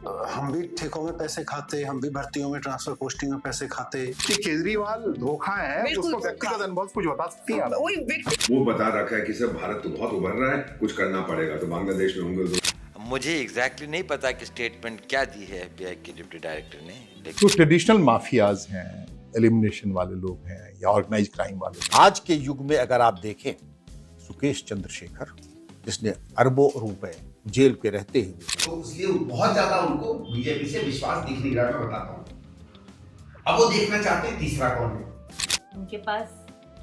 हम भी ठेकों में पैसे खाते, हम भी भर्तियों में ट्रांसफर पोस्टिंग में पैसे खाते। कि केजरीवाल धोखा है, उसको व्यक्तिगत अनुभव कुछ बता सकती है आप? वो बता रखा है कि सर भारत तो बहुत उभर रहा है, कुछ करना पड़ेगा, तो बांग्लादेश में होंगे तो। मुझे एग्जैक्टली नहीं पता कि स्टेटमेंट क्या दी है एफबीआई के डिप्टी डायरेक्टर ने, तो लेकिन ट्रेडिशनल माफियाज हैं, एलिमिनेशन वाले लोग हैं या ऑर्गेनाइज क्राइम वाले लोग। आज के युग में अगर आप देखें, सुकेश चंद्रशेखर जिसने अरबों रुपए जेल पे रहते हुए, तो इसलिए बहुत ज्यादा उनको बीजेपी से विश्वास दिख नहीं रहा, मैं बताता हूँ। अब वो देखना चाहते हैं तीसरा कौन है। उनके पास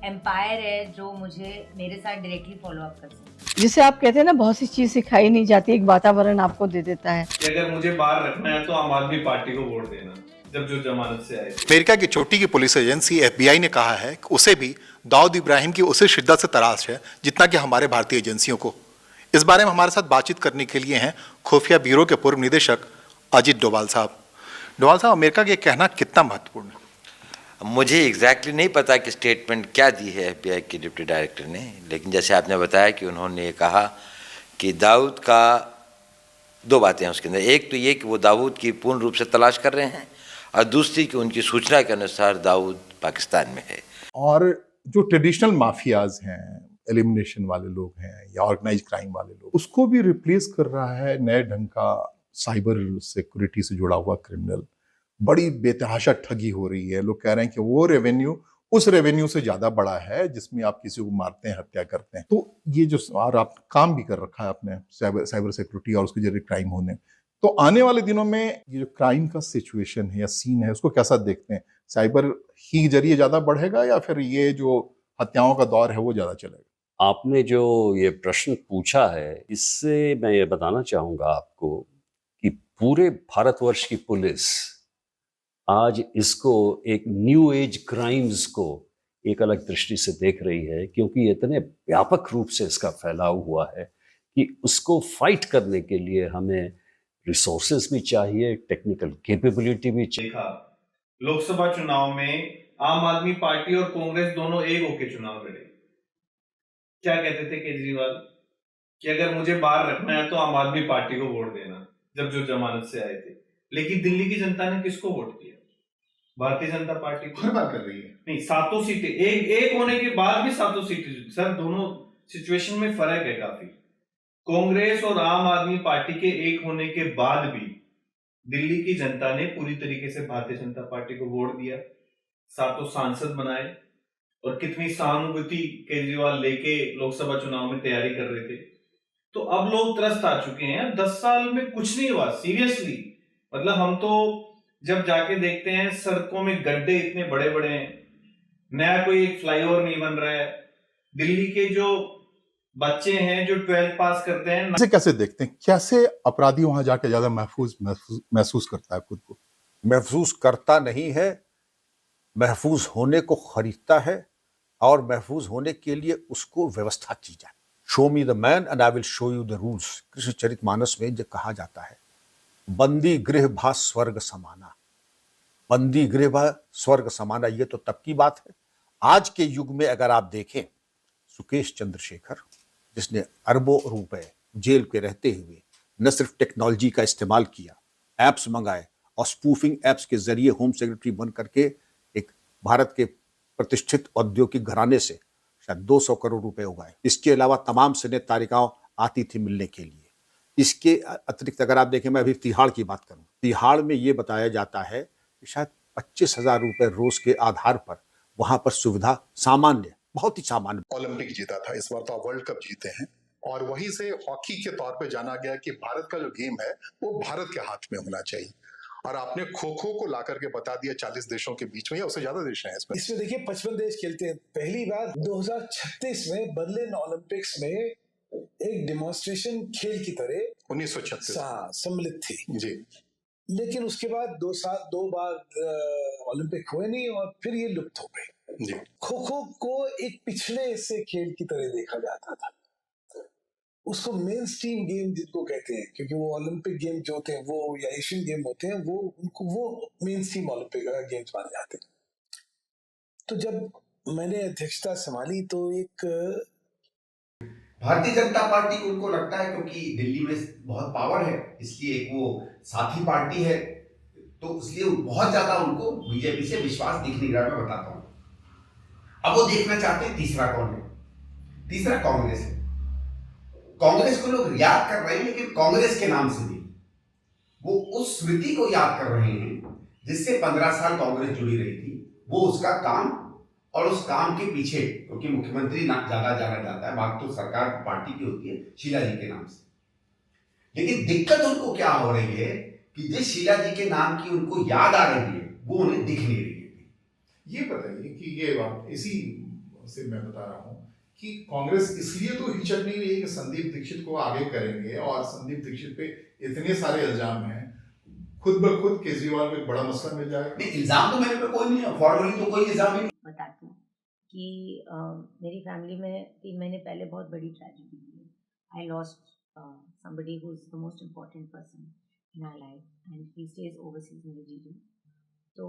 एम्पायर है जो मुझे मेरे साथ डायरेक्टली फॉलो अप कर सकते। जिसे आप कहते हैं ना, बहुत सी चीज सिखाई नहीं जाती, एक वातावरण आपको दे देता है। कि अगर मुझे बाहर रखना है तो आम आदमी पार्टी को वोट देना, जब जो जमानत से आए। अमेरिका की छोटी की पुलिस एजेंसी एफबीआई ने कहा है कि उसे भी दाऊद इब्राहिम की उसी शिद्दत से तलाश है जितना कि हमारे भारतीय एजेंसियों को। इस बारे में हमारे साथ बातचीत करने के लिए हैं खुफिया ब्यूरो के पूर्व निदेशक अजीत डोभाल साहब। डोभाल साहब, अमेरिका का ये कहना कितना महत्वपूर्ण है? मुझे एग्जैक्टली नहीं पता कि स्टेटमेंट क्या दी है एफबीआई के डिप्टी डायरेक्टर ने, लेकिन जैसे आपने बताया कि उन्होंने ये कहा कि दाऊद का दो बातें हैं उसके अंदर। एक तो ये कि वो दाऊद की पूर्ण रूप से तलाश कर रहे हैं, और दूसरी कि उनकी सूचना के अनुसार दाऊद पाकिस्तान में है। और जो ट्रेडिशनल माफियाज हैं, एलिमिनेशन वाले लोग हैं या ऑर्गेनाइज क्राइम वाले लोग, उसको भी रिप्लेस कर रहा है नए ढंग का साइबर सिक्योरिटी से जुड़ा हुआ क्रिमिनल। बड़ी बेतहाशा ठगी हो रही है। लोग कह रहे हैं कि वो रेवेन्यू उस रेवेन्यू से ज्यादा बड़ा है जिसमें आप किसी को मारते हैं, हत्या करते हैं। तो ये जो, और आप काम भी कर रखा है आपने साइबर सिक्योरिटी और उसके जरिए क्राइम होने, तो आने वाले दिनों में ये जो क्राइम का सिचुएशन है या सीन है, उसको कैसा देखते हैं? साइबर ही जरिए ज्यादा बढ़ेगा या फिर ये जो हत्याओं का दौर है वो ज्यादा चलेगा? आपने जो ये प्रश्न पूछा है, इससे मैं ये बताना चाहूँगा आपको कि पूरे भारतवर्ष की पुलिस आज इसको एक न्यू एज क्राइम्स को एक अलग दृष्टि से देख रही है, क्योंकि इतने व्यापक रूप से इसका फैलाव हुआ है कि उसको फाइट करने के लिए हमें रिसोर्सेज भी चाहिए, टेक्निकल कैपेबिलिटी भी चाहिए। देखा लोकसभा चुनाव में आम आदमी पार्टी और कांग्रेस दोनों एक होकर चुनाव लड़े। क्या कहते थे केजरीवाल कि अगर मुझे बाहर रखना है तो आम आदमी पार्टी को वोट देना, जब जो जमानत से आए थे। लेकिन दिल्ली की जनता ने किसको वोट किया? भारतीय जनता पार्टी को। हर बार कर रही है। नहीं, सातों सीटें एक होने के बाद भी सातों सीटें। सर, दोनों सिचुएशन में फर्क है काफी। कांग्रेस और आम आदमी पार्टी के एक होने के बाद भी दिल्ली की जनता ने पूरी तरीके से भारतीय जनता पार्टी को वोट दिया, सातों सांसद बनाए, और कितनी सहानुभूति केजरीवाल लेके लोकसभा चुनाव में तैयारी कर रहे थे। तो अब लोग त्रस्त आ चुके हैं। 10 साल में कुछ नहीं हुआ, सीरियसली। मतलब हम तो जब जाके देखते हैं सड़कों में गड्ढे इतने बड़े बड़े हैं, नया कोई एक फ्लाईओवर नहीं बन रहा है। दिल्ली के जो बच्चे हैं जो 12th पास करते हैं, कैसे कैसे देखते हैं, कैसे अपराधी वहां जाके ज्यादा महसूस करता है खुद को? महफूज करता नहीं है, महफूज होने को खरीदता है, और महफूज होने के लिए उसको व्यवस्था की जाए। Show me the man and I will show you the rules. Krishnacharitmanas में जो कहा जाता है, बंदी गृह भा स्वर्ग समाना। बंदी गृह भा स्वर्ग समाना, ये तो तब की बात है। आज के युग में अगर आप देखें, सुकेश चंद्रशेखर जिसने अरबों रुपए जेल पे रहते हुए न सिर्फ टेक्नोलॉजी का इस्तेमाल किया, एप्स मंगाए और स्पूफिंग एप्स के जरिए होम सेक्रेटरी बन करके एक भारत के प्रतिष्ठित औद्योगिक घराने से शायद 200 करोड़ रुपए उगाए। इसके अलावा तमाम सिने तारिकाओं आती थी मिलने के लिए। इसके अतिरिक्त अगर आप देखें, मैं अभी तिहाड़ की बात करूं, तिहाड़ में ये बताया जाता है कि शायद 25,000 रुपए रोज के आधार पर वहां पर सुविधा सामान्य, बहुत ही सामान्य। ओलंपिक जीता था, इस बार तो वर्ल्ड कप जीते हैं, और वहीं से हॉकी के तौर पे जाना गया कि भारत का जो गेम है वो भारत के हाथ में होना चाहिए। और आपने खो खो को ला करके बता दिया 40 देशों के बीच में, या उससे ज्यादा देश हैं इसमें देखिए 55 देश खेलते हैं। पहली बार 2036 में बर्लिन ओलंपिक्स में एक डेमोन्स्ट्रेशन खेल की तरह 1936 सम्मिलित थी जी। लेकिन उसके बाद 2 बार ओलंपिक हुए नहीं और फिर ये लुप्त हो गए जी। खो खो को एक पिछड़े से खेल की तरह देखा जाता था। उसको मेन स्ट्रीम गेम जिनको कहते हैं, क्योंकि वो ओलंपिक गेम जो होते हैं वो या एशियन गेम होते हैं, वो उनको वो मेन स्ट्रीम ओलंपिक गेम्स माने जाते हैं। तो जब मैंने अध्यक्षता संभाली तो एक भारतीय जनता पार्टी को उनको लगता है क्योंकि दिल्ली में बहुत पावर है, इसलिए एक वो साथी पार्टी है, तो इसलिए बहुत ज्यादा उनको बीजेपी से विश्वास दिख नहीं रहा। मैं बताता हूं, अब वो देखना चाहते हैं तीसरा कौन है। तीसरा कांग्रेस है। कांग्रेस को लोग याद कर रहे हैं, लेकिन कांग्रेस के नाम से नहीं, वो उस स्मृति को याद कर रहे हैं जिससे 15 साल कांग्रेस जुड़ी रही थी, वो उसका काम और उस काम के पीछे, क्योंकि मुख्यमंत्री ज्यादा जाना जाता है, बात तो सरकार पार्टी की होती है शीला जी के नाम से। लेकिन दिक्कत उनको क्या हो रही है कि जिस शीला जी के नाम की उनको याद आ रही है वो उन्हें दिख नहीं रही है। ये बताइए कि ये बात इसी से मैं बता रहा हूँ कि कांग्रेस इसलिए तो हिचक नहीं रही है कि संदीप दीक्षित को आगे करेंगे, और संदीप दीक्षित पे इतने सारे इल्जाम हैं, खुद ब खुद केजरीवाल को एक बड़ा मसला मिल जाएगा। नहीं, इल्जाम तो मेरे पे कोई नहीं है, फॉर्मली तो कोई इल्जाम ही नहीं। बताती हूँ कि मेरी फैमिली में 3 महीने पहले बहुत बड़ी ट्रेजेडी हुई। I lost somebody who is the most important person in our life, and he stays overseas in the region. So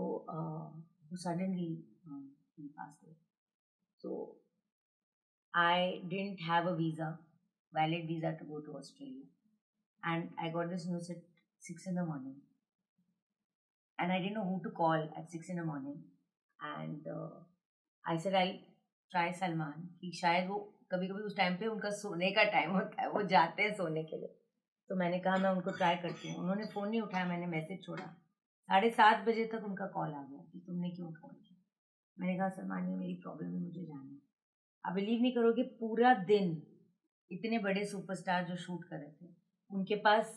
suddenly he passed away. So I didn't have a valid visa to go to Australia, and I got this news at 6 in the morning, and I didn't know who to call at 6 in the morning, and I said I'll try Salman कि शायद वो कभी कभी उस time पे उनका सोने का टाइम होता है, वो जाते हैं सोने के लिए, तो मैंने कहा मैं उनको ट्राई करती हूँ। उन्होंने फ़ोन नहीं उठाया, मैंने मैसेज छोड़ा, 7:30 बजे तक उनका कॉल आ गया कि तुमने क्यों फ़ोन किया। मैंने कहा सलमान, ये मेरी प्रॉब्लम है, मुझे जाना है। आप बिलीव नहीं करोगे, पूरा दिन इतने बड़े सुपरस्टार जो शूट कर रहे थे, उनके पास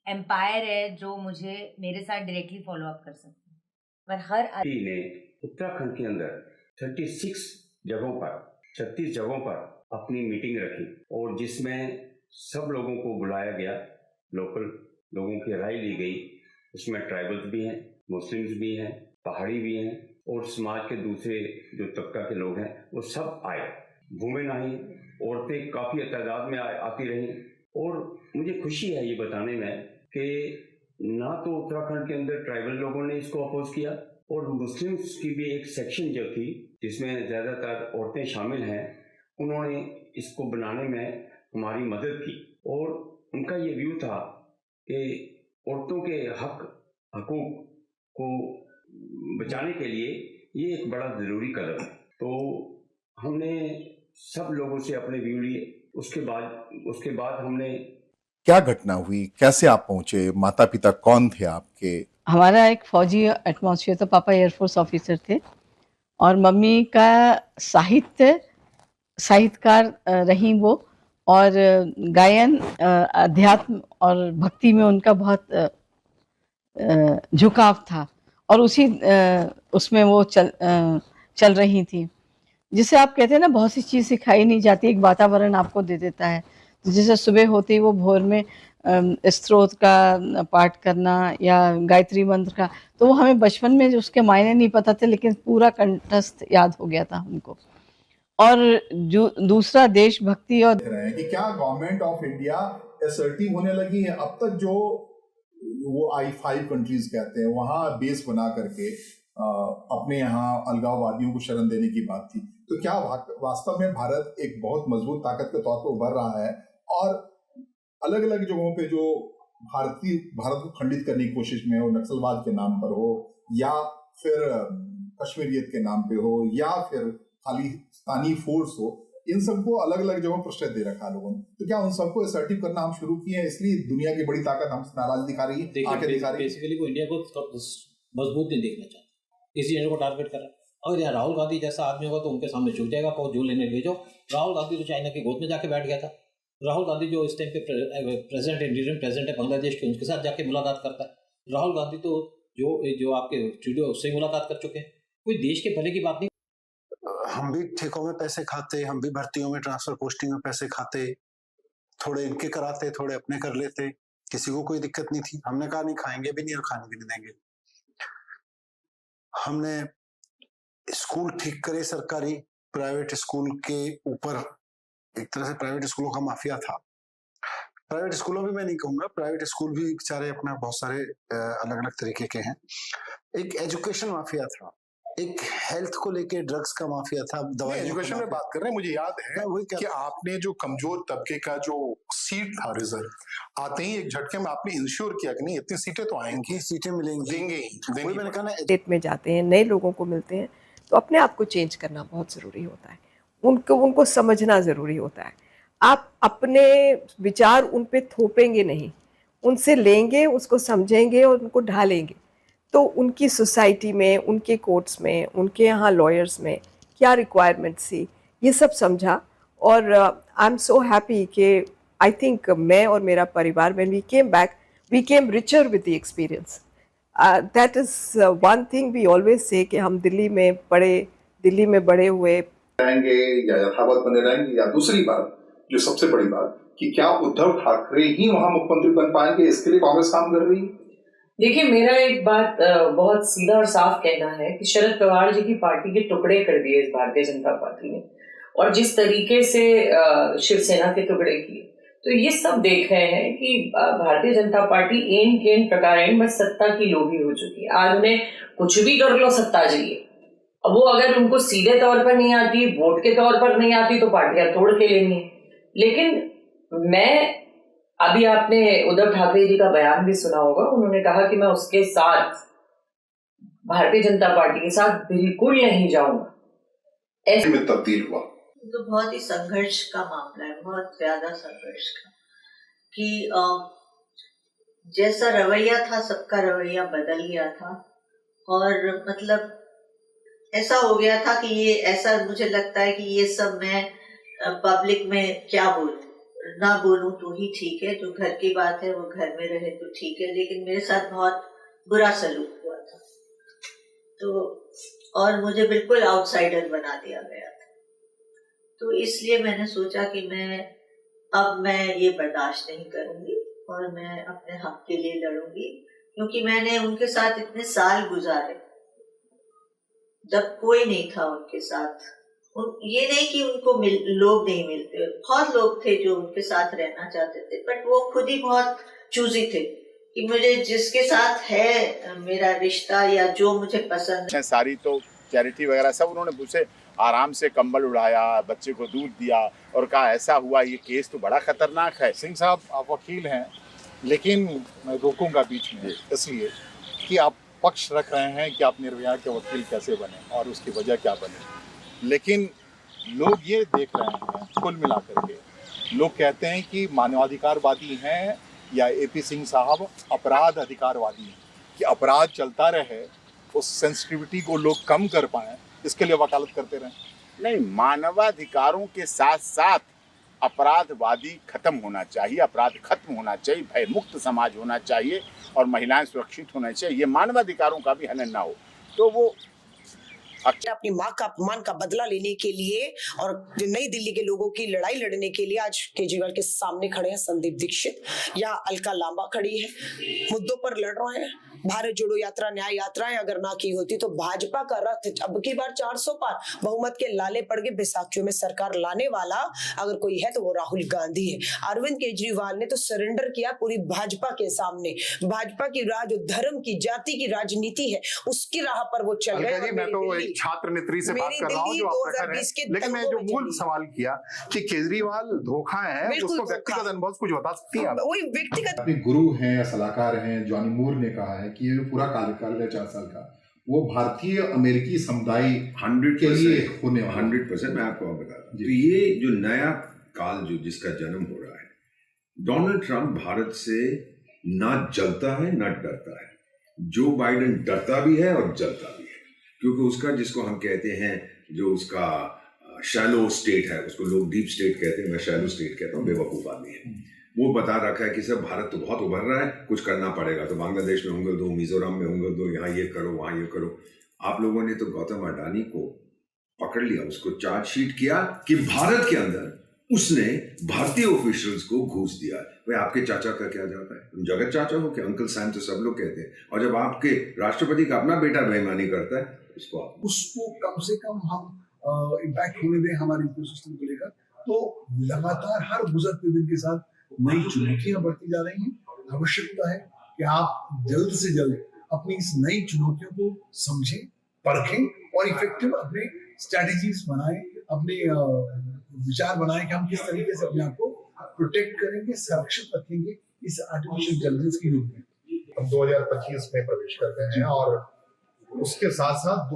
एम्पायर है जो मुझे मेरे साथ डायरेक्टली फॉलो अप कर सकते हैं, पर हर ने उत्तराखंड के अंदर 36 जगहों पर 36 जगहों पर अपनी मीटिंग रखी, और जिसमें सब लोगों को बुलाया गया, लोकल लोगों की राय ली गई। उसमें ट्राइबल्स भी हैं, मुस्लिम्स भी हैं, पहाड़ी भी हैं, और समाज के दूसरे जो तबका के लोग हैं वो सब आए। वुमेन आई, औरतें काफ़ी तादाद में आती रहीं, और मुझे खुशी है ये बताने में कि ना तो उत्तराखंड के अंदर ट्राइबल लोगों ने इसको अपोज किया, और मुस्लिम्स की भी एक सेक्शन जो थी जिसमें ज़्यादातर औरतें शामिल हैं, उन्होंने इसको बनाने में हमारी मदद की। और उनका ये व्यू था कि औरतों के हकूक़ को बचाने के लिए ये एक बड़ा ज़रूरी कदम है। तो हमने सब लोगों से अपने व्यू लिए। उसके बाद हमने क्या घटना हुई, कैसे आप पहुंचे, माता पिता कौन थे आपके? हमारा एक फौजी एटमॉस्फेयर था, पापा एयरफोर्स ऑफिसर थे, और मम्मी का साहित्यकार रही वो, और गायन, अध्यात्म और भक्ति में उनका बहुत झुकाव था, और उसमें वो चल रही थी। जिसे आप कहते हैं ना, बहुत सी चीज़ सिखाई नहीं जाती, एक वातावरण आपको दे देता है। तो जैसे सुबह होते ही वो भोर में स्तोत्र का पाठ करना या गायत्री मंत्र का, तो वो हमें बचपन में उसके मायने नहीं पता थे, लेकिन पूरा कंठस्थ याद हो गया था हमको। और जो दूसरा देशभक्ति और कि क्या गवर्नमेंट ऑफ इंडिया असर्टिव होने लगी है? अब तक जो वो I5 कंट्रीज कहते हैं, वहां बेस बना करके अपने यहाँ अलगाववादियों को शरण देने की बात थी, तो क्या वास्तव में भारत एक बहुत मजबूत ताकत के तौर पर उभर रहा है, और अलग अलग जगहों पे जो भारत को खंडित करने की कोशिश में हो, नक्सलवाद के नाम पर हो, या फिर कश्मीरियत के नाम पे हो, या फिर खालिस्तानी फोर्स हो, इन सबको अलग अलग जगहों पर दे रखा लोगों ने, तो क्या उन सबको असर्टिव करना हम शुरू किए हैं, इसलिए दुनिया की बड़ी ताकत हमसे नाराज दिखा रही है, आके दिखा रही है? बेसिकली वो इंडिया को मजबूत नहीं देखना चाहता, इसी को टारगेट कर रहा है। और यहाँ राहुल गांधी जैसा आदमी होगा तो उनके सामने झुक जाएगा, पाओ झूल लेने ले जाओ। राहुल गांधी तो चाइना की गोद में जाके बैठ गया था। राहुल गांधी जो इस टाइम पे प्रेसिडेंट है बांग्लादेश के, उनके साथ जाके मुलाकात करता है। राहुल गांधी तो जो आपके स्टूडियो उससे मुलाकात कर चुके हैं। कोई देश के भले की बात नहीं। हम भी ठेकों में पैसे खाते, हम भी भर्तियों में, ट्रांसफर पोस्टिंग में पैसे खाते, थोड़े इनके कराते, थोड़े अपने कर लेते, किसी को कोई दिक्कत नहीं थी। हमने कहा नहीं, खाएंगे भी नहीं और खाने भी नहीं देंगे। हमने स्कूल ठीक करे सरकारी, प्राइवेट स्कूल के ऊपर एक तरह से प्राइवेट स्कूलों का माफिया था। प्राइवेट स्कूलों भी मैं नहीं कहूंगा, प्राइवेट स्कूल भी बेचारे अपना बहुत सारे अलग अलग तरीके के हैं। एक एजुकेशन माफिया था, एक हेल्थ को लेके ड्रग्स का माफिया था, दवाइयों का एजुकेशन में माफिया। बात कर रहे हैं, मुझे याद है वही कि आपने जो कमजोर तबके का जो सीट था रिजर्व, आते ही एक झटके में आपने इंश्योर किया कि नहीं इतनी सीटें तो आएंगी, सीटें मिलेंगी, देंगे वही मैंने कहा ना। स्टेट में जाते हैं, नए लोगों को मिलते हैं, तो अपने आप को चेंज करना बहुत ज़रूरी होता है। उनको समझना ज़रूरी होता है। आप अपने विचार उन पे थोपेंगे नहीं, उनसे लेंगे, उसको समझेंगे और उनको ढालेंगे, तो उनकी सोसाइटी में, उनके कोर्ट्स में, उनके यहाँ लॉयर्स में क्या रिक्वायरमेंट्स थी, ये सब समझा। और आई एम सो हैप्पी कि आई थिंक मैं और मेरा परिवार, when we came back, we came richer with the experience. That is one thing we always say कि हम दिल्ली में बड़े हुए रहेंगे या यथावत बने रहेंगे, या दूसरी बात जो सबसे बड़ी बात कि क्या उद्धव ठाकरे ही वहां मुख्यमंत्री बन पाएंगे, इसके लिए कांग्रेस काम कर रही है? देखिए, मेरा एक बात बहुत सीधा और साफ कहना है कि शरद पवार जी की पार्टी के टुकड़े कर दिए इस भारतीय जनता पार्टी ने, और जिस तरीके से शिवसेना के टुकड़े किए, तो ये सब देख रहे हैं कि भारतीय जनता पार्टी एन केन प्रकार बस सत्ता की लोभी हो चुकी है। आज उन्हें कुछ भी कर लो, सत्ता चाहिए। अब वो अगर उनको सीधे तौर पर नहीं आती, वोट के तौर पर नहीं आती, तो पार्टियां तोड़ के लेनी है। लेकिन मैं, अभी आपने उद्धव ठाकरे जी का बयान भी सुना होगा, उन्होंने कहा कि मैं उसके साथ, भारतीय जनता पार्टी के साथ बिल्कुल नहीं जाऊंगा। ऐसे में तब्दील हुआ तो बहुत ही संघर्ष का मामला है, बहुत ज्यादा संघर्ष का, कि जैसा रवैया था सबका रवैया बदल गया था। और मतलब ऐसा हो गया था कि ये, ऐसा मुझे लगता है कि ये सब मैं पब्लिक में क्या बोलूं, ना बोलूं तो ही ठीक है, जो घर की बात है वो घर में रहे तो ठीक है, लेकिन मेरे साथ बहुत बुरा सलूक हुआ था, तो और मुझे बिल्कुल आउटसाइडर बना दिया गया था। तो इसलिए मैंने सोचा कि मैं ये बर्दाश्त नहीं करूंगी और मैं अपने हक के लिए लड़ूंगी, क्योंकि मैंने उनके साथ इतने साल गुजारे जब कोई नहीं था उनके साथ। ये नहीं कि उनको लोग नहीं मिलते, बहुत लोग थे जो उनके साथ रहना चाहते थे, बट वो खुद ही बहुत चूजी थे कि मुझे जिसके साथ है मेरा रिश्ता या जो मुझे पसंद है। सारी तो चैरिटी वगैरह सब उन्होंने मुझसे आराम से कंबल उड़ाया, बच्चे को दूध दिया और कहा ऐसा हुआ, ये केस तो बड़ा खतरनाक है। सिंह साहब, आप वकील हैं, लेकिन मैं रोकूंगा बीच में इसलिए कि आप पक्ष रख रहे हैं कि आप निर्भया के वकील कैसे बने और उसकी वजह क्या बने, लेकिन लोग ये देख रहे हैं कुल मिलाकर के, लोग कहते हैं कि मानवाधिकारवादी हैं या एपी सिंह साहब अपराध अधिकारवादी हैं, कि अपराध चलता रहे, उस सेंसिटिविटी को लोग कम कर पाएं, इसके लिए वकालत करते रहें। नहीं, मानवाधिकारों के साथ साथ अपराधवादी खत्म होना चाहिए, अपराध खत्म होना चाहिए, भय मुक्त समाज होना चाहिए और महिलाएं सुरक्षित होना चाहिए, ये मानवाधिकारों का भी हनन ना हो। तो वो अपनी माँ का अपमान का बदला लेने के लिए और नई दिल्ली के लोगों की लड़ाई लड़ने के लिए आज केजरीवाल के सामने खड़े हैं संदीप दीक्षित या अलका लांबा खड़ी है, मुद्दों पर लड़ रहे हैं। भारत जोड़ो यात्रा, न्याय यात्राएं अगर ना की होती तो भाजपा का रथ अब की बार 400 पार बहुमत के लाले पड़ के बैसाखियों में सरकार लाने वाला अगर कोई है तो वो राहुल गांधी है। अरविंद केजरीवाल ने तो सरेंडर किया पूरी भाजपा के सामने। भाजपा की राह जो धर्म की, जाति की राजनीति है, उसकी राह पर वो चल रहे हैं। मैं तो एक छात्र नेत्री से बात कर रहा हूँ जो आप प्रखर है, लेकिन मैं जो मूल सवाल किया कि केजरीवाल धोखा है, उसको व्यक्तिगत अनुभव कुछ बता सकती है? वही व्यक्तिगत अपने गुरु हैं या सलाहकार हैं जॉनी मूर ने कहा है कि ये जो पूरा कार्यकाल है 4 साल का, वो भारतीय अमेरिकी समुदाय 100% के लिए होने वाला 100%। मैं आपको बताता हूँ, तो ये जो नया काल जो जिसका जन्म हो रहा है, डोनाल्ड ट्रंप भारत से ना जलता है ना डरता है। जो बाइडेन डरता भी है और जलता भी है, क्योंकि उसका, जिसको हम कहते हैं, जो उसका शैलो स्टेट है, उसको लोग डीप स्टेट कहते हैं, मैं शैलो स्टेट कहता हूँ, बेवकूफ आदमी है। वो बता रखा है कि सर भारत तो बहुत उभर रहा है, कुछ करना पड़ेगा, तो बांग्लादेश में उंगल दो, मिजोरम में उंगल दो, यहाँ ये करो, वहाँ ये करो। आप लोगों ने तो गौतम अडानी को पकड़ लिया, उसको चार्जशीट किया कि भारत के अंदर उसने भारतीय ऑफिशियल्स को घूस दिया है। भाई, आपके चाचा का क्या जाता है? तुम जगत चाचा हो क्या? अंकल सैम तो सब लोग कहते हैं। और जब आपके राष्ट्रपति का अपना बेटा बेईमानी करता है, उसको कम से कम हम इम्पैक्ट होने दें हमारे इकोसिस्टम को लेकर। तो लगातार हर गुजरते दिन के साथ नई चुनौतियां बढ़ती जा रही हैं। आवश्यकता है कि आप जल्द से जल्द अपनी इस नई चुनौतियों को समझें, परखें और इफेक्टिव अपने स्ट्रेटजीज बनाएं, अपने विचार बनाएं कि हम किस तरीके से अपने आप को प्रोटेक्ट करेंगे, संरक्षित रखेंगे इस आर्टिफिशियल इंटेलिजेंस की युग में। हम 2025 में प्रवेश कर गए हैं और उसके साथ साथ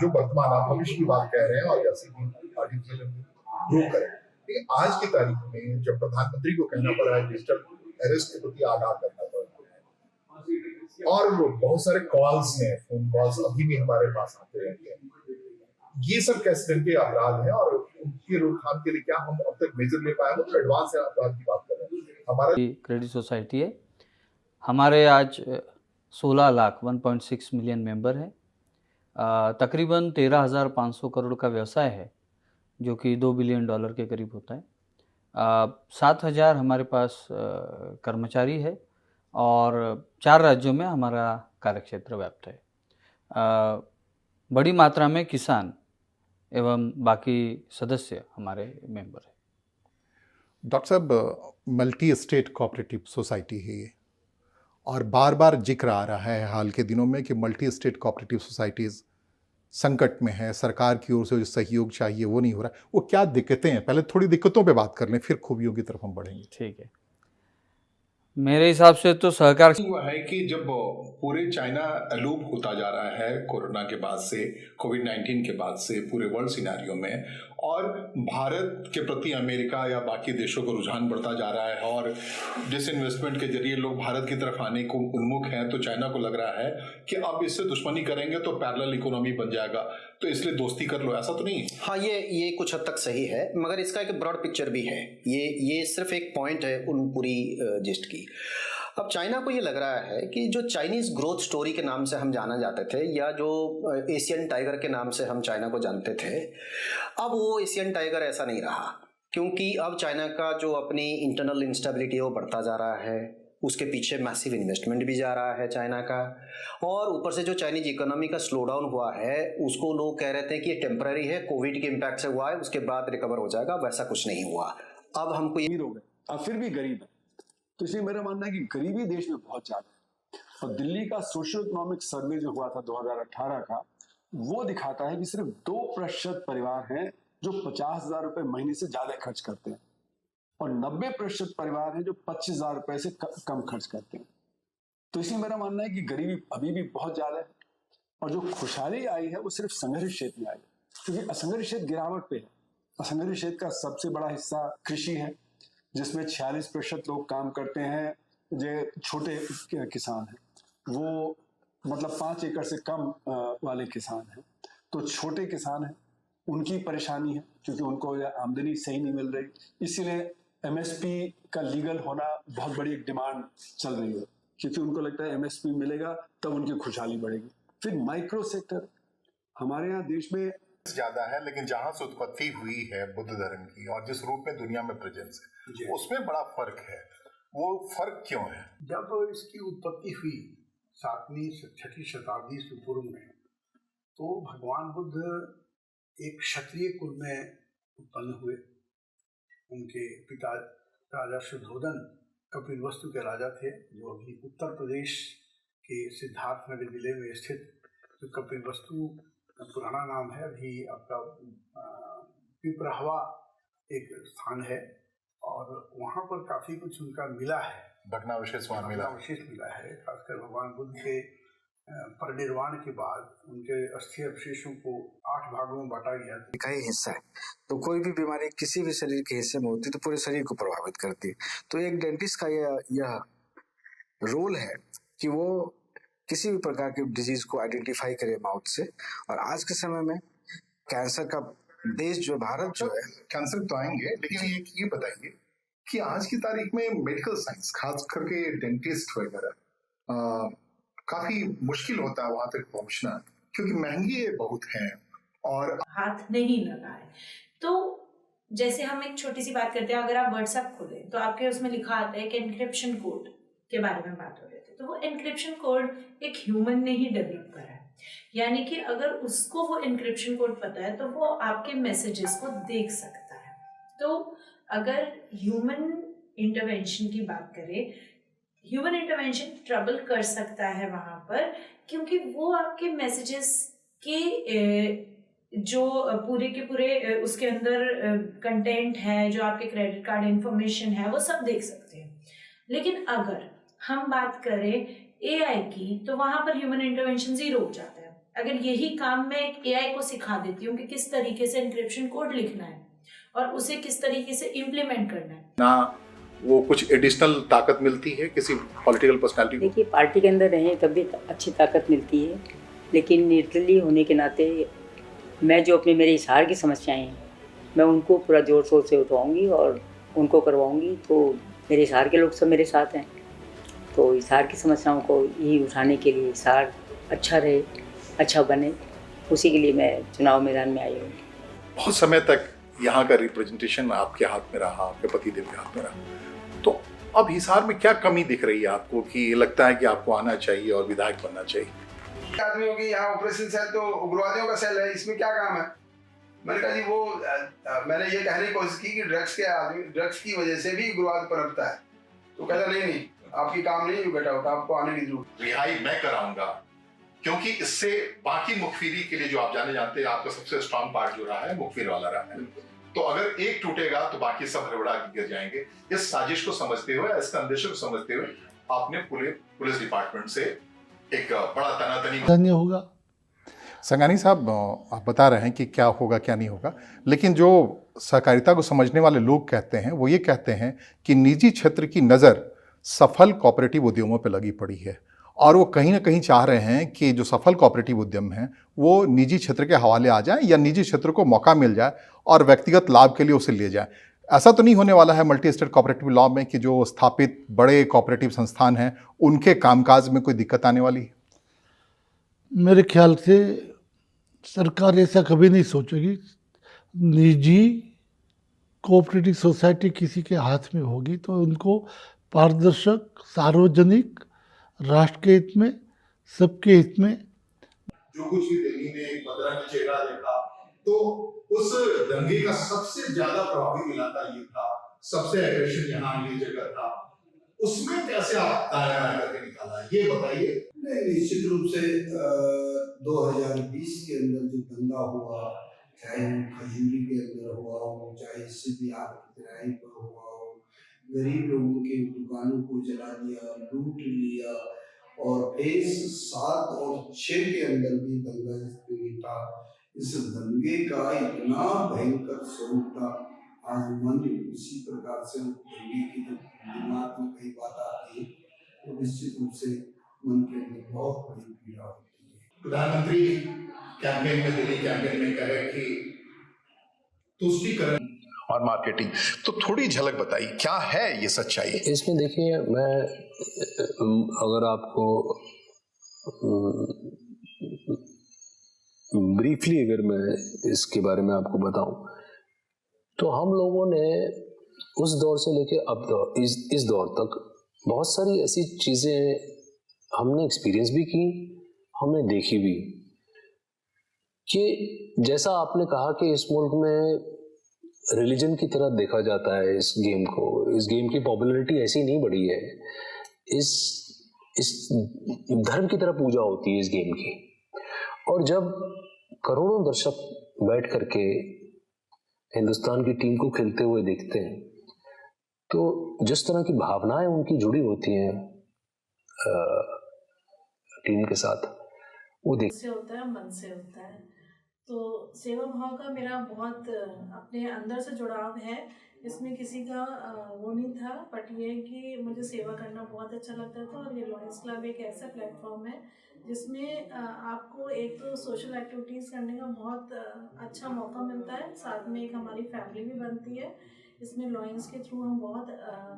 जो वर्तमान आप भविष्य की बात कह रहे हैं और जैसे कि आर्टिफिशियल ग्रो करें, लेकिन आज की तारीख में जब प्रधानमंत्री को कहना पड़ा है डिजिटल अरेस्ट के प्रति आगाह करना पड़ा और बहुत सारे कॉल्स हैं, फोन कॉल्स अभी भी हमारे पास आते रहते हैं, ये सब कैसे ढंग के अपराध हैं और उनकी रोकथाम के लिए क्या हम अब तक मेजर ले पाए? तो एडवांस अपराध की बात कर रहे हैं। हमारा क्रेडिट सोसाइटी है, हमारे आज 16 लाख 1.6 मिलियन मेंबर हैं। तकरीबन 13,500 करोड़ का व्यवसाय है जो कि $2 बिलियन के करीब होता है। 7,000 हमारे पास कर्मचारी है और 4 राज्यों में हमारा कार्यक्षेत्र व्याप्त है। बड़ी मात्रा में किसान एवं बाकी सदस्य हमारे मेंबर हैं। डॉक्टर साहब, मल्टी स्टेट कोऑपरेटिव सोसाइटी है ये, और बार बार जिक्र आ रहा है हाल के दिनों में कि मल्टी स्टेट कोऑपरेटिव सोसाइटीज़ संकट में है, सरकार की ओर से जो सहयोग चाहिए वो नहीं हो रहा। वो क्या दिक्कतें हैं? पहले थोड़ी दिक्कतों पे बात कर लें, फिर खूबियों की तरफ हम बढ़ेंगे। ठीक है, मेरे हिसाब से तो सहकार हुआ है कि जब पूरे चाइना अलूप होता जा रहा है कोरोना के बाद से, कोविड-19 के बाद से पूरे वर्ल्ड सिनेरियो में, और भारत के प्रति अमेरिका या बाकी देशों का रुझान बढ़ता जा रहा है और डिसइन्वेस्टमेंट के जरिए लोग भारत की तरफ आने को उन्मुख हैं, तो चाइना को लग रहा है कि अब इससे दुश्मनी करेंगे तो पैरेलल इकोनॉमी बन जाएगा, तो इसलिए दोस्ती कर लो। ऐसा तो नहीं है? हाँ, ये कुछ हद तक सही है, मगर इसका एक ब्रॉड पिक्चर भी है। ये सिर्फ एक पॉइंट है उन पूरी जिस्ट की। अब चाइना को ये लग रहा है कि जो चाइनीज ग्रोथ स्टोरी के नाम से हम जाना जाते थे, या जो एशियन टाइगर के नाम से हम चाइना को जानते थे, अब वो एशियन टाइगर ऐसा नहीं रहा, क्योंकि अब चाइना का जो अपनी इंटरनल इंस्टेबिलिटी है वो बढ़ता जा रहा है, उसके पीछे मैसिव इन्वेस्टमेंट भी जा रहा है चाइना का, और ऊपर से जो चाइनीज इकोनॉमी का स्लो डाउन हुआ है उसको लोग कह रहे थे कि ये टेम्पररी है, कोविड के इम्पैक्ट से हुआ है, उसके बाद रिकवर हो जाएगा। वैसा कुछ नहीं हुआ। अब हमको ये हो गए, अब फिर भी गरीब है, तो इसलिए मेरा मानना है कि गरीबी देश में बहुत ज्यादा है। और दिल्ली का सोशल इकोनॉमिक सर्वे जो हुआ था 2018 का, वो दिखाता है कि सिर्फ 2% परिवार हैं जो 50,000 रुपए महीने से ज्यादा खर्च करते हैं, और 90% परिवार हैं जो 25,000 रुपए से कम खर्च करते हैं। तो इसलिए मेरा मानना है कि गरीबी अभी भी बहुत ज्यादा है, और जो खुशहाली आई है वो सिर्फ असंगठित क्षेत्र में आई है, क्योंकि असंगठित क्षेत्र गिरावट पे है। असंगठित क्षेत्र का सबसे बड़ा हिस्सा कृषि है, जिसमें 46% लोग काम करते हैं, जो छोटे किसान हैं, वो मतलब 5 एकड़ से कम वाले किसान हैं। तो छोटे किसान हैं, उनकी परेशानी है क्योंकि उनको आमदनी सही नहीं मिल रही, इसीलिए एमएसपी का लीगल होना बहुत बड़ी एक डिमांड चल रही है, क्योंकि उनको लगता है एमएसपी मिलेगा तब उनकी खुशहाली बढ़ेगी। फिर माइक्रो सेक्टर हमारे यहाँ देश में ज्यादा है, लेकिन जहां से उत्पत्ति हुई है बुद्ध धर्म की और जिस रूप में दुनिया में प्रेजेंस है, उसमें बड़ा फर्क है। वो फर्क क्यों है? जब इसकी उत्पत्ति हुई 7वीं से 6वीं शताब्दी से पूर्व में, तो भगवान बुद्ध एक क्षत्रिय कुल में उत्पन्न हुए। उनके पिता राजा शुद्धोदन कपिलवस्तु के राजा थे, जो अभी उत्तर प्रदेश के सिद्धार्थनगर जिले में स्थित जो कपिलवस्तु पुराना नाम है, अभी आपका पिपरहवा एक स्थान है, और वहाँ पर काफी कुछ उनका मिला है, भग्नावशेष मिला है। खासकर भगवान बुद्ध के परिनिर्वाण के बाद उनके अस्थि अवशेषों को 8 भागों में बांटा गया का ही हिस्सा है। तो कोई भी बीमारी किसी भी शरीर के हिस्से में होती है तो पूरे शरीर को प्रभावित करती है। तो एक डेंटिस्ट का यह रोल है कि वो किसी भी प्रकार के डिजीज को आइडेंटिफाई करे माउथ से। और आज के समय में कैंसर का देश जो भारत जो है, कैंसर तो आएंगे, लेकिन ये बताइए कि आज की तारीख में मेडिकल साइंस, खास करके डेंटिस्ट वगैरह, काफी मुश्किल होता है वहां तक पहुंचना, क्योंकि महंगी बहुत हैं और हाथ नहीं लगा है। तो जैसे हम एक छोटी सी बात करते हैं, अगर आप व्हाट्सएप खोलें तो आपके उसमें लिखा आता है कि एन्क्रिप्शन कोड के बारे में बात हो रही थी। तो वो एन्क्रिप्शन कोड एक ह्यूमन ने ही डेवलप करा है, यानी कि अगर उसको वो एन्क्रिप्शन कोड पता है तो वो आपके मैसेजेस को देख सकता है। तो अगर ह्यूमन इंटरवेंशन की बात करें, ह्यूमन इंटरवेंशन ट्रबल कर सकता है वहाँ पर, क्योंकि वो आपके मैसेजेस कि जो पूरे के पूरे उसके अंदर कंटेंट है, जो आपके क्रेडिट कार्ड इंफॉर्मेशन है, वो सब देख सकते हैं। लेकिन अगर हम बात करें एआई की, तो वहां पर ह्यूमन इंटरवेंशन जीरो हो जाता है। अगर यही काम मैं एक एआई को सिखा देती हूँ कि किस तरीके से एन्क्रिप्शन कोड लिखना है और उसे किस तरीके से इम्प्लीमेंट करना है, ना वो कुछ एडिशनल ताकत मिलती है किसी पॉलिटिकल पर्सनालिटी को? देखिए, पार्टी के अंदर रहें तब भी अच्छी ताकत मिलती है, लेकिन न्यूट्रली होने के नाते मैं जो अपने मेरे इशार की समस्याएं हैं, मैं उनको पूरा जोर शोर से उठवाऊंगी और उनको करवाऊंगी। तो मेरे इशार के लोग सब मेरे साथ हैं, तो इशार की समस्याओं को ही उठाने के लिए, इशार अच्छा रहे, अच्छा बने, उसी के लिए मैं चुनाव मैदान में आई हूँ। बहुत समय तक यहाँ का रिप्रेजेंटेशन आपके हाथ में रहा, आपके पतिदेव के हाथ में रहा, तो अब हिसार में क्या कमी दिख रही है आपको कि लगता है कि आपको आना चाहिए और विधायक बनना चाहिए? आदमियों की यहाँ ऑपरेशन सेल तो उग्रवादियों का सेल है, इसमें क्या काम है? मैंने कहा जी वो मैंने ये कहने की कोशिश की कि ड्रग्स की वजह से भी उग्रवाद पनपता है। तो कहता नहीं आपकी काम नहीं बेटा होता, आपको आने की जरूरत। रिहाई मैं कराऊंगा, क्योंकि इससे बाकी मुखबिरी के लिए जो आप जानते हैं, आपका सबसे स्ट्रांग पार्ट जो रहा है मुखबिर वाला रहा है। तो अगर एक टूटेगा तो बाकी सब हड़बड़ा के गिर जाएंगे। इस साजिश को समझते हुए, इसका अंदेशे को समझते हुए आपने पुलिस डिपार्टमेंट से एक बड़ा तनातनी होगा। संगानी साहब, आप बता रहे हैं कि क्या होगा क्या नहीं होगा, लेकिन जो सहकारिता को समझने वाले लोग कहते हैं वो ये कहते हैं कि निजी क्षेत्र की नज़र सफल कोऑपरेटिव उद्यमों पर लगी पड़ी है और वो कहीं ना कहीं चाह रहे हैं कि जो सफल कोऑपरेटिव उद्यम हैं वो निजी क्षेत्र के हवाले आ जाए या निजी क्षेत्र को मौका मिल जाए और व्यक्तिगत लाभ के लिए उसे ले जाए। ऐसा तो नहीं होने वाला है मल्टी स्टेट कोऑपरेटिव लॉ में कि जो स्थापित बड़े कोऑपरेटिव संस्थान हैं उनके कामकाज में कोई दिक्कत आने वाली है? मेरे ख्याल से सरकार ऐसा कभी नहीं सोचेगी। निजी कोऑपरेटिव सोसाइटी किसी के हाथ में होगी तो उनको पारदर्शक, सार्वजनिक, राष्ट्र के हित में, सबके हित में। जो कुछ भी दिल्ली ने एक बदरंग चेहरा देखा, तो उस दंगे का सबसे ज्यादा प्रभावित इलाका ये था, सबसे एग्रेशन यहाँ ये जगह था, उसमें कैसे आप दायरा करके निकाला ये बताइए। निश्चित रूप से 2020 के अंदर जो दंगा हुआ, चाहे खजूरी के अंदर हुआ हो, चाहे इससे भी आगे पर हुआ हो, गरीब लोगों के दुकानों को जला दिया, लूट लिया, और फेज 7 और 6 के अंदर भी दंगा था। इस दंगे का इतना भयंकर स्वरूप था, आज मन उसी प्रकार से दंगे की जब दिमाग में कई बात आती है तो निश्चित रूप से मन के अंदर बहुत बड़ी पीड़ा होती है। प्रधानमंत्री कैंपेन में, दिल्ली कैंपेन में कहे कि तुष्टीकरण और मार्केटिंग, तो थोड़ी झलक बताइए क्या है ये सच्चाई? इसमें देखिए, मैं अगर आपको ब्रीफली अगर मैं इसके बारे में आपको बताऊं, तो हम लोगों ने उस दौर से लेके अब इस दौर तक बहुत सारी ऐसी चीज़ें हमने एक्सपीरियंस भी की, हमने देखी भी, कि जैसा आपने कहा कि इस मुल्क में रिलीजन की तरह देखा जाता है इस गेम को। इस गेम की पॉपुलैरिटी ऐसी नहीं बढ़ी है, इस धर्म की तरह पूजा होती है इस गेम की। और जब करोड़ों दर्शक बैठ करके हिंदुस्तान की टीम को खेलते हुए देखते हैं, तो जिस तरह की भावनाएं उनकी जुड़ी होती हैं टीम के साथ, वो से होता है, मन से होता है। तो सेवा भाव का मेरा बहुत अपने अंदर से जुड़ाव है, इसमें किसी का वो नहीं था, बट ये कि मुझे सेवा करना बहुत अच्छा लगता था। और ये लॉयंस क्लब एक ऐसा प्लेटफॉर्म है जिसमें आपको एक तो सोशल एक्टिविटीज़ करने का बहुत अच्छा मौका मिलता है, साथ में एक हमारी फैमिली भी बनती है। इसमें लॉयंस के थ्रू हम बहुत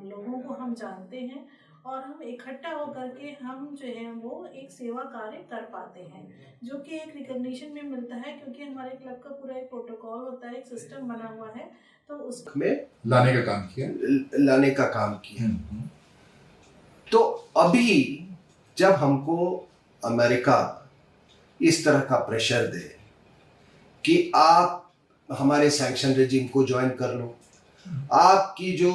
लोगों को हम जानते हैं और हम इकट्ठा होकर के हम जो है वो एक सेवा कार्य कर पाते हैं, जो कि एक रिकॉग्निशन में मिलता है, क्योंकि हमारे क्लब का पूरा एक प्रोटोकॉल होता है, एक सिस्टम बना हुआ है। तो उसमें लाने का काम किया। तो अभी जब हमको अमेरिका इस तरह का प्रेशर दे कि आप हमारे सैंक्शन रेजिम को ज्वाइन कर लो, आपकी जो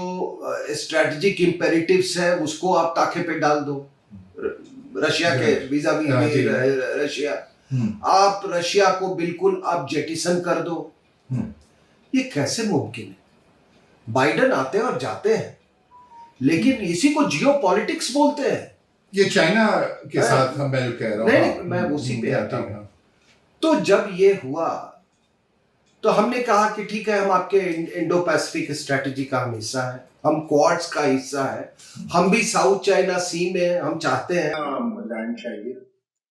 स्ट्रेटेजिक इम्पेरेटिव्स है उसको आप ताखे पे डाल दो, रशिया के वीजा भी रशिया, आप रशिया को बिल्कुल आप जेटिसन कर दो। ये कैसे मुमकिन है? बाइडन आते हैं और जाते हैं, लेकिन इसी को जियो पॉलिटिक्स बोलते हैं। ये चाइना के साथ मैं जो कह रहा हूँ, नहीं, मैं उसी पे आता हूँ। तो जब ये हुआ तो हमने कहा कि ठीक है, हम आपके इंडो पैसिफिक स्ट्रेटजी का हम हिस्सा है, हम क्वाड्स का हिस्सा है, हम भी साउथ चाइना सी में हम चाहते हैं लैंड चाहिए।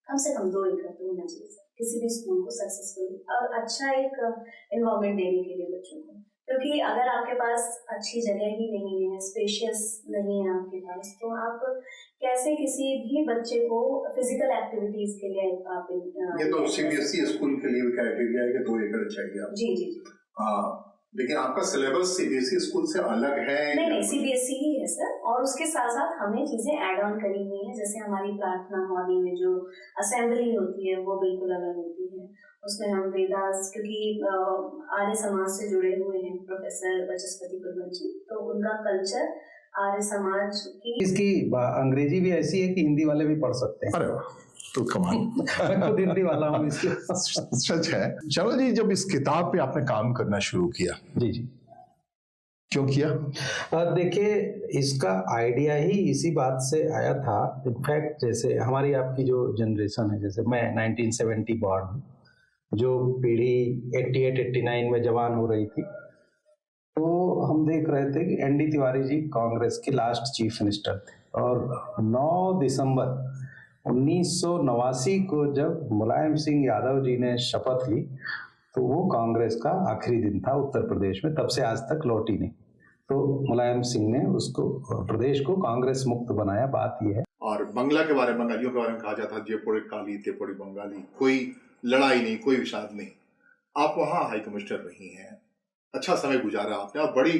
कम से कम 2 एकड़ तो होना चाहिए सर, किसी भी स्कूल को सक्सेसफुली और अच्छा एक एनवायरनमेंट देने के लिए बच्चों को। क्योंकि अगर आपके पास अच्छी जगह ही नहीं है, स्पेशियस नहीं है आपके पास, तो आप कैसे किसी भी बच्चे को फिजिकल एक्टिविटीज के लिए आप ये तो सीबीएसई स्कूल के लिए भी क्राइटेरिया है कि 2 एकड़ चाहिए आपको। जी। हाँ, लेकिन आपका सिलेबस सीबीएसई स्कूल से अलग है? नहीं, सीबीएसई ही है सर, और उसके साथ साथ हमने चीजें ऐड ऑन करी हुई है। जैसे हमारी प्रार्थना हॉल में जो असेंबली होती है वो बिल्कुल अलग होती है। उसमें हम वेदास, क्योंकि आर्य समाज से जुड़े हुए हैं प्रोफेसर बचस्पति कुरवंशी, तो उनका कल्चर आर्य समाज की। इसकी अंग्रेजी भी ऐसी है कि हिंदी वाले भी पढ़ सकते हैं। अरे तो कमाल। मैं खुद हिंदी वाला हूँ इसके। सच है। चलो जी, जब इस किताब पे आपने काम करना शुरू किया, जी, क्यों किया? देखिए, इसका आइडिया ही इसी बात से आया था। इनफैक्ट जैसे हमारी आपकी जो जनरेशन है, जैसे मैं 1970 बॉर्न, जो पीढ़ी 88-89 में जवान हो रही थी, तो हम देख रहे थे कि एनडी तिवारी जी कांग्रेस के लास्ट चीफ मिनिस्टर थे, और 9 दिसंबर 1989 को जब मुलायम सिंह यादव जी ने शपथ ली, तो वो कांग्रेस का आखिरी दिन था उत्तर प्रदेश में, तब से आज तक लौटी नहीं। तो मुलायम सिंह ने उसको, प्रदेश को कांग्रेस मुक्त बनाया। बात यह है। और बंगला के बारे में, बंगालियों के बारे में कहा जाता है, जे पोड़े काली ते पोड़े बंगाली, कोई लड़ाई नहीं, कोई विषाद नहीं। आप वहाँ हाई कमिश्नर रही हैं, अच्छा समय गुजारा आपने, और बड़ी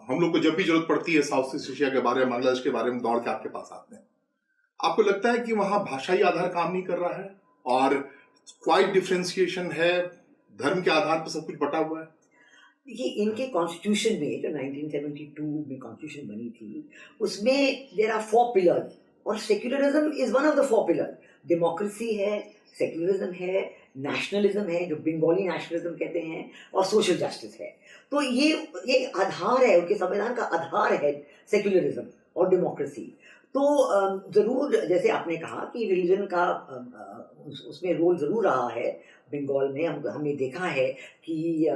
हम लोग को जब भी जरूरत पड़ती है साउथ ईस्ट एशिया के बारे में, बांग्लादेश के बारे में दौड़ के आपके पास आते हैं। आपको लगता है कि वहाँ भाषाई आधार काम नहीं कर रहा है और क्वाइट डिफ्रेंसिएशन है, धर्म के आधार पर सब कुछ बटा हुआ है? देखिए, इनके कॉन्स्टिट्यूशन में जो 1972 में कॉन्स्टिट्यूशन बनी थी, उसमें देयर आर 4 पिलर्स, और secularism is one of the 4 pillar. Democracy है, सेक्युलरिज्म है, नेशनलिज्म है, जो बंगाली नेशनलिज्म कहते हैं, और सोशल जस्टिस है। तो ये आधार है, उनके संविधान का आधार है सेक्युलरिज्म और डेमोक्रेसी। तो ज़रूर, जैसे आपने कहा कि रिलीजन का उसमें रोल ज़रूर रहा है बंगाल में। हमने देखा है कि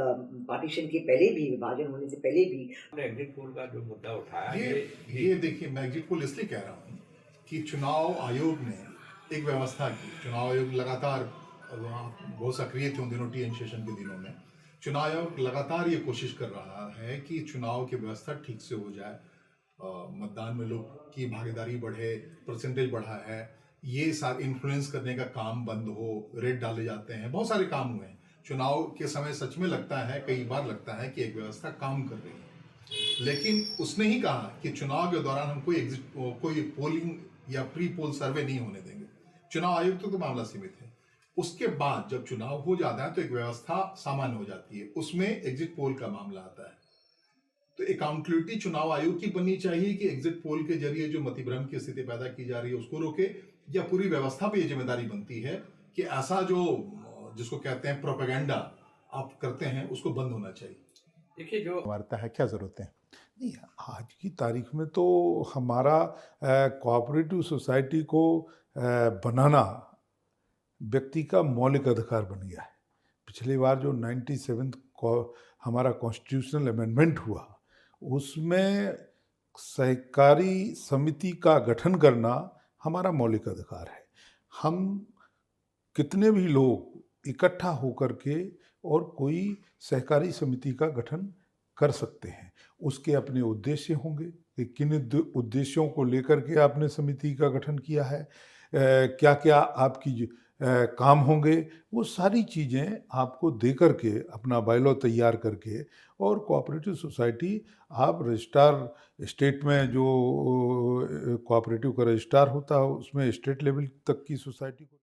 पार्टीशन के पहले भी, विभाजन होने से पहले भी, एग्जिट पोल का जो मुद्दा उठाया, ये देखिए, मैं एग्जिट पोल इसलिए कह रहा हूँ कि चुनाव आयोग ने एक व्यवस्था की। चुनाव आयोग लगातार बहुत सक्रिय थे उन दिनों, टी एन शेषन के दिनों में। चुनाव आयोग लगातार ये कोशिश कर रहा है कि चुनाव की व्यवस्था ठीक से हो जाए, मतदान में लोग की भागीदारी बढ़े, परसेंटेज बढ़ा है, ये सारे इन्फ्लुएंस करने का काम बंद हो, रेड डाले जाते हैं, बहुत सारे काम हुए हैं। चुनाव के समय सच में लगता है, कई बार लगता है कि एक व्यवस्था काम कर रही है, लेकिन उसने ही कहा कि चुनाव के दौरान हम कोई पोलिंग या प्री पोल सर्वे नहीं होने देंगे। चुनाव आयोग तो मामला सीमित है। उसके बाद जब चुनाव हो जाता है तो एक व्यवस्था सामान्य हो जाती है, उसमें एग्जिट पोल का मामला आता है। तो अकाउंटेबिलिटी चुनाव आयोग की बननी चाहिए कि एग्जिट पोल के जरिए जो मतिभ्रम की स्थिति पैदा की जा रही है उसको रोके, या पूरी व्यवस्था पे ये जिम्मेदारी बनती है कि ऐसा जो जिसको कहते हैं प्रोपेगेंडा आप करते हैं उसको बंद होना चाहिए। देखिए, जो वार्ता है, क्या जरूरत है? नहीं, आज की तारीख में तो हमारा कोऑपरेटिव सोसाइटी को बनाना व्यक्ति का मौलिक अधिकार बन गया है। पिछली बार जो 97 हमारा कॉन्स्टिट्यूशनल अमेंडमेंट हुआ, उसमें सहकारी समिति का गठन करना हमारा मौलिक अधिकार है। हम कितने भी लोग इकट्ठा होकर के और कोई सहकारी समिति का गठन कर सकते हैं। उसके अपने उद्देश्य होंगे कि किन उद्देश्यों को लेकर के आपने समिति का गठन किया है, क्या क्या आपकी काम होंगे, वो सारी चीज़ें आपको दे करके अपना बायलॉ तैयार करके, और कोऑपरेटिव सोसाइटी आप रजिस्ट्रार स्टेट में जो कोऑपरेटिव का रजिस्ट्रार होता है उसमें स्टेट लेवल तक की सोसाइटी को